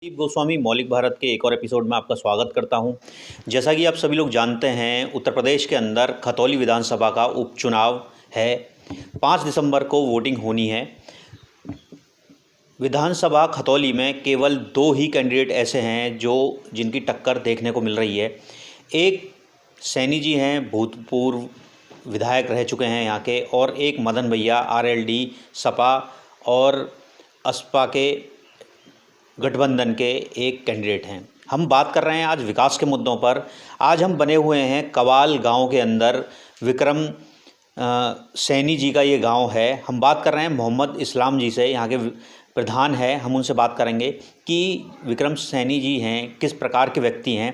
दीप गोस्वामी मौलिक भारत के एक और एपिसोड में आपका स्वागत करता हूं। जैसा कि आप सभी लोग जानते हैं, उत्तर प्रदेश के अंदर खतौली विधानसभा का उपचुनाव है। 5 दिसंबर को वोटिंग होनी है। विधानसभा खतौली में केवल 2 ही कैंडिडेट ऐसे हैं जिनकी टक्कर देखने को मिल रही है। एक सैनी जी हैं, भूतपूर्व विधायक रह चुके हैं यहाँ के, और एक मदन भैया आरएलडी सपा और असपा के गठबंधन के एक कैंडिडेट हैं। हम बात कर रहे हैं आज विकास के मुद्दों पर। आज हम बने हुए हैं कवाल गांव के अंदर। विक्रम सैनी जी का ये गांव है। हम बात कर रहे हैं मोहम्मद इस्लाम जी से, यहाँ के प्रधान हैं। हम उनसे बात करेंगे कि विक्रम सैनी जी हैं किस प्रकार के व्यक्ति हैं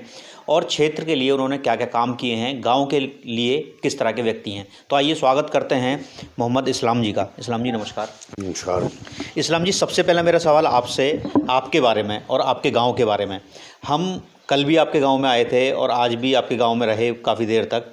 और क्षेत्र के लिए उन्होंने क्या क्या काम किए हैं, गांव के लिए किस तरह के व्यक्ति हैं। तो आइए स्वागत करते हैं मोहम्मद इस्लाम जी का। इस्लाम जी नमस्कार। नमस्कार। इस्लाम जी, सबसे पहला मेरा सवाल आपसे आपके बारे में और आपके गांव के बारे में। हम कल भी आपके गांव में आए थे और आज भी आपके गांव में रहे काफ़ी देर तक।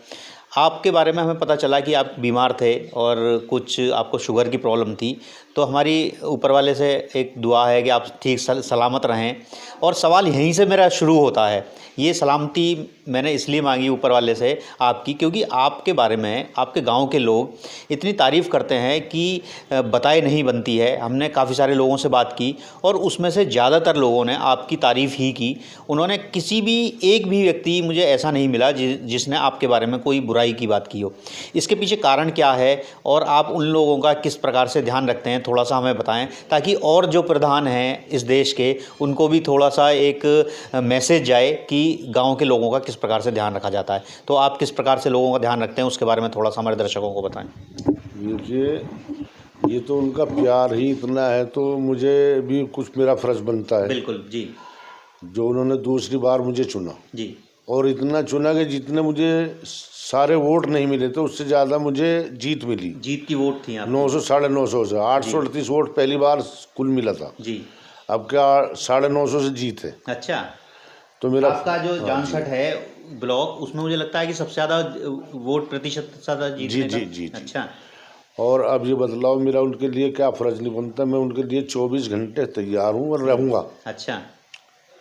आपके बारे में हमें पता चला कि आप बीमार थे और कुछ आपको शुगर की प्रॉब्लम थी। तो हमारी ऊपर वाले से एक दुआ है कि आप ठीक सलामत रहें। और सवाल यहीं से मेरा शुरू होता है। ये सलामती मैंने इसलिए मांगी ऊपर वाले से आपकी, क्योंकि आपके बारे में आपके गांव के लोग इतनी तारीफ़ करते हैं कि बताए नहीं बनती है। हमने काफ़ी सारे लोगों से बात की और उसमें से ज़्यादातर लोगों ने आपकी तारीफ़ ही की। उन्होंने एक भी व्यक्ति मुझे ऐसा नहीं मिला जिसने आपके बारे में कोई बुराई की बात की हो। इसके पीछे कारण क्या है और आप उन लोगों का किस प्रकार से ध्यान रखते हैं, थोड़ा सा हमें बताएं, ताकि और जो प्रधान हैं इस देश के उनको भी थोड़ा सा एक मैसेज जाए कि गांव के लोगों का किस प्रकार से ध्यान रखा जाता है। तो आप किस प्रकार से लोगों का ध्यान रखते हैं, उसके बारे में थोड़ा सा हमारे दर्शकों को बताएं। ये तो उनका प्यार ही इतना है, तो मुझे भी कुछ मेरा फ़र्ज़ बनता है। बिल्कुल जी। जो उन्होंने दूसरी बार मुझे चुना जी, और इतना चुना कि जितने मुझे सारे वोट नहीं मिले थे उससे ज़्यादा मुझे जीत मिली। जीत की वोट थी आप? 900 950 से 838 वोट पहली बार कुल मिला था जी। अब क्या 950 से जीत है। अच्छा, तो मेरा आपका जो जानसठ है ब्लॉक, उसमें मुझे लगता है कि सबसे ज़्यादा वोट प्रतिशत ज़्यादा जीतने का। जी। अच्छा। और अब ये बदलाव मेरा उनके लिए क्या फ़र्ज़ नहीं बनता। मैं उनके लिए 24 घंटे तैयार हूँ और रहूँगा। अच्छा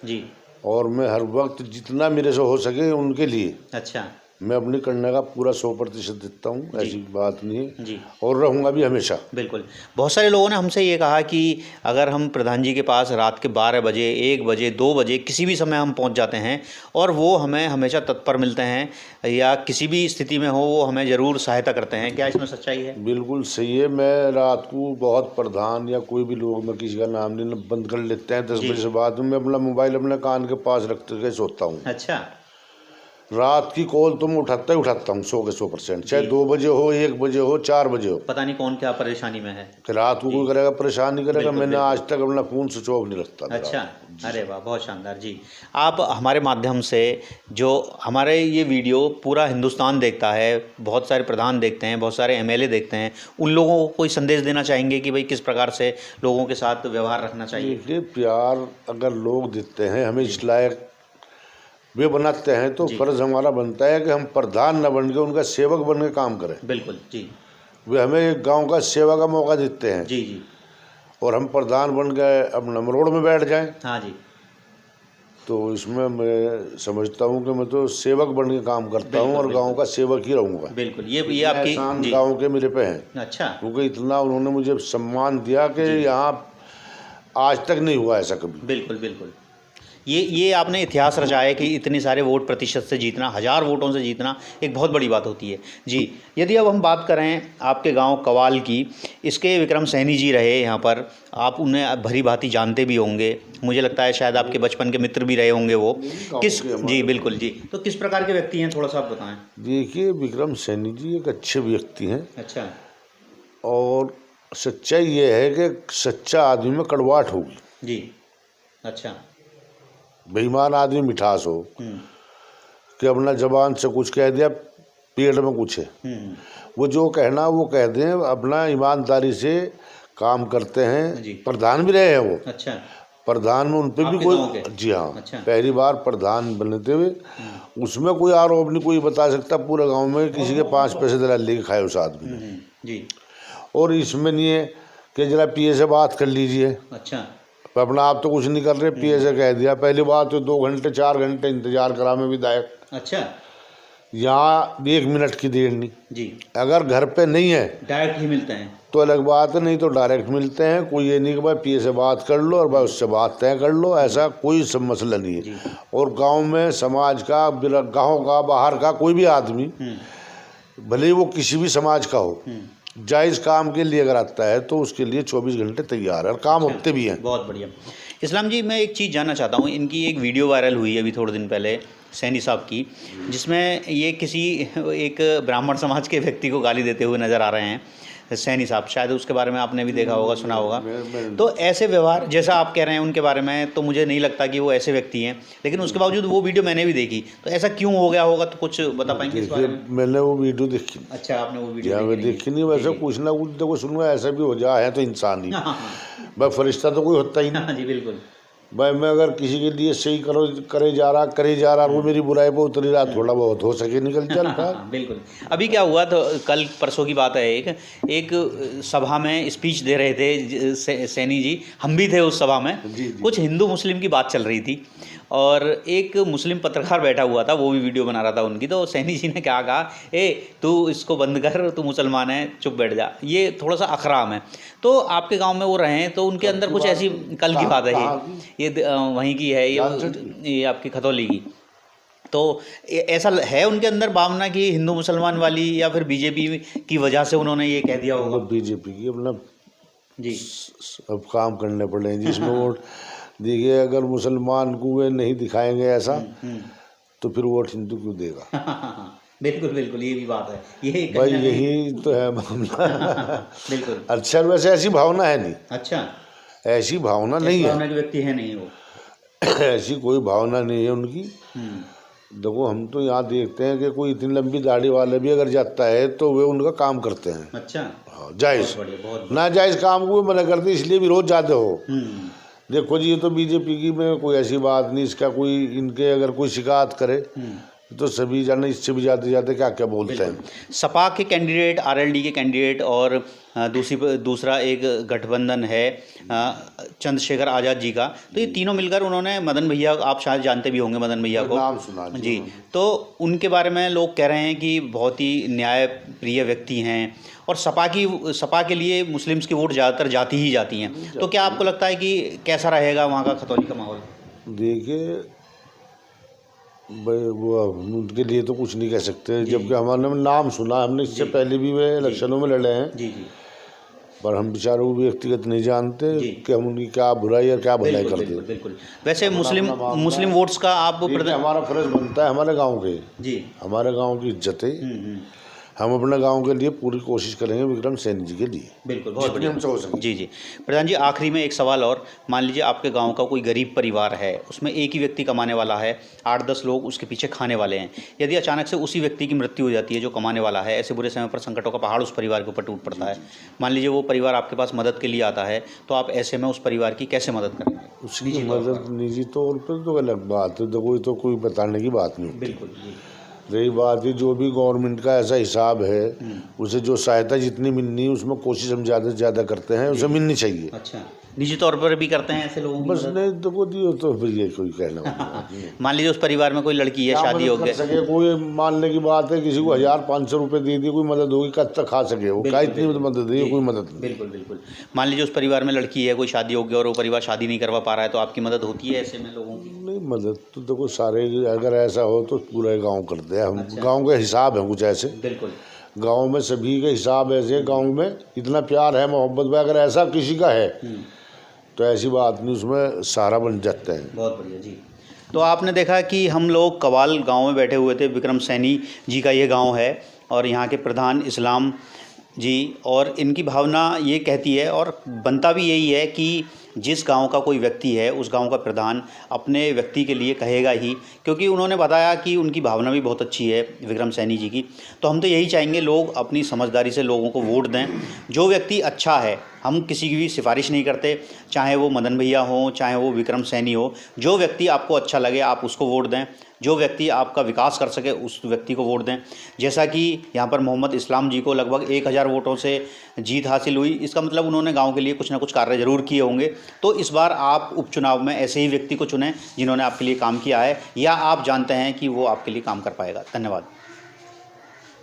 जी। और मैं हर वक्त जितना मेरे से हो सके उनके लिए अच्छा मैं अपने करने का पूरा 100% देता हूँ। ऐसी बात नहीं है जी। और रहूँगा भी हमेशा। बिल्कुल। बहुत सारे लोगों ने हमसे ये कहा कि अगर हम प्रधान जी के पास रात के 12 बजे, 1 बजे, 2 बजे किसी भी समय हम पहुंच जाते हैं और वो हमें हमेशा तत्पर मिलते हैं या किसी भी स्थिति में हो वो हमें ज़रूर सहायता करते हैं। क्या इसमें सच्चाई है? बिल्कुल सही है। मैं रात को बहुत प्रधान या कोई भी लोग, मैं किसी का नाम लेना बंद कर लेते हैं 10 बजे से बाद में। मैं अपना मोबाइल अपने कान के पास रखते के सोता हूँ। अच्छा। रात की कॉल तो मैं उठाता हूँ 100 के 100%, चाहे 2 बजे हो, 1 बजे हो, 4 बजे हो। पता नहीं कौन क्या परेशानी में है कि रात को कोई करेगा परेशान नहीं करेगा। मैंने आज तक अपना फ़ोन स्विच ऑफ नहीं रखता। अच्छा, अरे वाह, बहुत शानदार जी। आप हमारे माध्यम से, जो हमारे ये वीडियो पूरा हिंदुस्तान देखता है, बहुत सारे प्रधान देखते हैं, बहुत सारे एमएलए देखते हैं, उन लोगों को कोई संदेश देना चाहेंगे कि भाई किस प्रकार से लोगों के साथ व्यवहार रखना चाहिए? देखिए, प्यार अगर लोग देते हैं, हमें इस लायक वे बनाते हैं, तो फ़र्ज़ हमारा बनता है कि हम प्रधान न बन के उनका सेवक बन के काम करें। बिल्कुल जी। वे हमें एक गांव का सेवा का मौका देते हैं जी जी। और हम प्रधान बन के अब नमरोड़ में बैठ जाएं। हाँ जी। तो इसमें मैं समझता हूं कि मैं तो सेवक बन के काम करता हूं और गांव का सेवक ही रहूँगा। बिल्कुल, ये आपकी एहसान गाँव के मेरे पे हैं। अच्छा। क्योंकि इतना उन्होंने मुझे सम्मान दिया कि यहाँ आज तक नहीं हुआ ऐसा कभी। बिल्कुल बिल्कुल। ये आपने इतिहास रचा है कि इतने सारे वोट प्रतिशत से जीतना, 1000 वोटों से जीतना एक बहुत बड़ी बात होती है जी। यदि अब हम बात करें आपके गांव कवाल की, इसके विक्रम सैनी जी रहे यहाँ पर, आप उन्हें भली भांति जानते भी होंगे। मुझे लगता है शायद आपके बचपन के मित्र भी रहे होंगे वो। किस जी बिल्कुल जी। तो किस प्रकार के व्यक्ति हैं, थोड़ा सा आप बताएं। देखिए, विक्रम सैनी जी एक अच्छे व्यक्ति हैं। अच्छा। और सच्चाई ये है कि सच्चा आदमी में कड़वाहट होगी जी। अच्छा। बेईमान आदमी मिठास हो कि अपना जबान से कुछ कह दिया, पेट में कुछ है। वो जो कहना वो कह दें, अपना ईमानदारी से काम करते हैं। प्रधान भी रहे हैं वो। अच्छा। प्रधान में उन पर भी कोई, जी हाँ। अच्छा। पहली बार प्रधान बनते हुए उसमें कोई आरोप नहीं कोई बता सकता पूरे गांव में किसी के 5 पैसे दलाल लेके खाए उस आदमी ने जी। और इसमें नहीं है कि जरा पीए से बात कर लीजिए। अच्छा। अपना आप तो कुछ नहीं कर रहे, पीए से कह दिया। पहली बात तो 2 घंटे 4 घंटे इंतजार करा में विधायक, अच्छा यहाँ 1 मिनट की देर नहीं। जी, अगर घर पे नहीं है डायरेक्ट ही मिलते हैं। तो अलग बात है, नहीं तो डायरेक्ट मिलते हैं। कोई ये नहीं कि भाई पीए से बात कर लो और भाई उससे बात तय कर लो, ऐसा कोई सब मसला नहीं है। और गांव में समाज का, गांव का, बाहर का कोई भी आदमी, भले ही वो किसी भी समाज का हो, जायज़ काम के लिए अगर आता है तो उसके लिए 24 घंटे तैयार है और काम होते भी हैं। बहुत बढ़िया। इस्लाम जी, मैं एक चीज़ जानना चाहता हूँ, इनकी एक वीडियो वायरल हुई है अभी थोड़े दिन पहले सैनी साहब की, जिसमें ये किसी एक ब्राह्मण समाज के व्यक्ति को गाली देते हुए नज़र आ रहे हैं सैनी साहब, शायद उसके बारे में आपने भी देखा होगा, सुना होगा। तो ऐसे व्यवहार जैसा आप कह रहे हैं उनके बारे में, तो मुझे नहीं लगता कि वो ऐसे व्यक्ति हैं, लेकिन उसके बावजूद वो वीडियो मैंने भी देखी। तो ऐसा क्यों हो गया होगा, तो कुछ बता पाएंगे इस बारे में? मैंने वो वीडियो देखी। अच्छा, आपने वो वीडियो देखी नहीं, वैसे कुछ ना कुछ देखो, सुनवा ऐसा भी हो जाए है तो इंसान ही भाई, फरिश्ता तो कोई होता ही नहीं। जी बिल्कुल भाई मैं अगर किसी के लिए सही करे जा रहा वो मेरी बुराई पर उतरी रहा, थोड़ा बहुत हो सके निकल चलता। बिल्कुल। अभी क्या हुआ, तो कल परसों की बात है, एक सभा में स्पीच दे रहे थे सैनी जी, हम भी थे उस सभा में। कुछ हिंदू मुस्लिम की बात चल रही थी और एक मुस्लिम पत्रकार बैठा हुआ था, वो भी वीडियो बना रहा था उनकी। तो सैनी जी ने क्या कहा, तू इसको बंद कर, तू मुसलमान है, चुप बैठ जा। ये थोड़ा सा अखराम है। तो आपके गांव में वो रहे हैं, तो उनके अंदर कुछ ऐसी, कल की बात है ये वहीं की है, ये आपकी खतौली की। तो ऐसा है उनके अंदर भावना की हिंदू मुसलमान वाली, या फिर बीजेपी की वजह से उन्होंने ये कह दिया होगा? बीजेपी की अपना जी अब काम करने पड़े जिसमें वोट देखिए, अगर मुसलमान को वे नहीं दिखाएंगे ऐसा तो फिर वोट हिंदू क्यों देगा? बिल्कुल बिल्कुल, ये भी बात है, ये भाई यही तो है मामला। बिल्कुल। अच्छा, वैसे ऐसी भावना है नहीं। अच्छा, ऐसी भावना नहीं है, भावना के व्यक्ति है नहीं वो। ऐसी कोई भावना नहीं है उनकी। देखो, हम तो यहाँ देखते हैं कि कोई इतनी लंबी दाढ़ी वाले भी अगर जाता है तो वे उनका काम करते हैं। अच्छा, जायज़, ना जायज़ काम को भी मना करते, इसलिए विरोध ज़्यादा हो। देखो जी, ये तो बीजेपी की में कोई ऐसी बात नहीं, इसका कोई, इनके अगर कोई शिकायत करे तो सभी जाने इससे भी ज़्यादा क्या क्या बोलते हैं। सपा के कैंडिडेट, आरएलडी के कैंडिडेट, और दूसरा एक गठबंधन है चंद्रशेखर आज़ाद जी का। तो ये तीनों मिलकर उन्होंने मदन भैया, आप शायद जानते भी होंगे मदन भैया को, नाम सुना जी। तो उनके बारे में लोग कह रहे हैं कि बहुत ही न्याय प्रिय व्यक्ति हैं, और सपा के लिए मुस्लिम्स की वोट ज़्यादातर जाती ही जाती हैं। तो क्या आपको लगता है कि कैसा रहेगा वहाँ का खतौली का माहौल? देखिए, वो उनके लिए तो कुछ नहीं कह सकते, जबकि हमारे नाम सुना, हमने इससे पहले भी वे इलेक्शनों में लड़े हैं। जी जी। पर हम बेचारों को व्यक्तिगत नहीं जानते कि हम उनकी क्या बुराई और क्या भलाई करते हैं। बिल्कुल। वैसे मुस्लिम वोट्स का आप हमारा फर्ज बनता है, हमारे गांव के, जी, हमारे गांव की इज्जत है। हम अपने गांव के लिए पूरी कोशिश करेंगे, विक्रम सैनी जी के लिए। बिल्कुल, बहुत बढ़िया। हमसे हो सके। जी जी। प्रधान जी, आखिरी में एक सवाल और, मान लीजिए आपके गांव का कोई गरीब परिवार है, उसमें एक ही व्यक्ति कमाने वाला है, 8-10 लोग उसके पीछे खाने वाले हैं। यदि अचानक से उसी व्यक्ति की मृत्यु हो जाती है जो कमाने वाला है, ऐसे बुरे समय पर संकटों का पहाड़ उस परिवार के ऊपर टूट पड़ता है, मान लीजिए वो परिवार आपके पास मदद के लिए आता है, तो आप ऐसे में उस परिवार की कैसे मदद करेंगे? उसकी मदद निजी तौर पर तो अलग बात है, देखो ये तो कोई बताने की बात नहीं। बिल्कुल। रही बात है, जो भी गवर्नमेंट का ऐसा हिसाब है, उसे जो सहायता जितनी मिलनी है उसमें कोशिश हम ज़्यादा से ज़्यादा करते हैं, उसे मिलनी चाहिए। अच्छा, निजी तौर पर भी करते हैं ऐसे लोगों की बस मदद? नहीं तो वो दियो तो फिर ये कोई कहना मान लीजिए उस परिवार में कोई लड़की है, शादी हो गई, सके कोई मानने की बात है, किसी को 1000-500 रुपये दे दिए, कोई मदद होगी, कब तक खा सके वो, क्या इतनी मदद दी, कोई मदद नहीं। बिल्कुल बिल्कुल। मान लीजिए उस परिवार में लड़की है, कोई शादी हो गई और वो परिवार शादी नहीं करवा पा रहा है, तो आपकी मदद होती है ऐसे में लोगों की? नहीं, मदद तो देखो सारे, अगर ऐसा हो तो पूरे गाँव करते हैं हम। गाँव के हिसाब है कुछ ऐसे, बिल्कुल, गाँव में सभी के हिसाब ऐसे, गाँव में इतना प्यार है, मोहब्बत में, अगर ऐसा किसी का है तो ऐसी बात नहीं, उसमें सहारा बन जाते हैं। बहुत बढ़िया जी। तो आपने देखा कि हम लोग कवाल गांव में बैठे हुए थे, विक्रम सैनी जी का ये गांव है, और यहाँ के प्रधान इस्लाम जी, और इनकी भावना ये कहती है, और बनता भी यही है कि जिस गांव का कोई व्यक्ति है उस गांव का प्रधान अपने व्यक्ति के लिए कहेगा ही, क्योंकि उन्होंने बताया कि उनकी भावना भी बहुत अच्छी है विक्रम सैनी जी की। तो हम तो यही चाहेंगे लोग अपनी समझदारी से लोगों को वोट दें, जो व्यक्ति अच्छा है हम किसी की भी सिफारिश नहीं करते, चाहे वो मदन भैया हों, चाहे वो विक्रम सैनी हो। जो व्यक्ति आपको अच्छा लगे आप उसको वोट दें, जो व्यक्ति आपका विकास कर सके उस व्यक्ति को वोट दें। जैसा कि यहाँ पर मोहम्मद इस्लाम जी को लगभग 1000 वोटों से जीत हासिल हुई, इसका मतलब उन्होंने गांव के लिए कुछ ना कुछ कार्य जरूर किए होंगे। तो इस बार आप उपचुनाव में ऐसे ही व्यक्ति को चुनें जिन्होंने आपके लिए काम किया है, या आप जानते हैं कि वो आपके लिए काम कर पाएगा। धन्यवाद।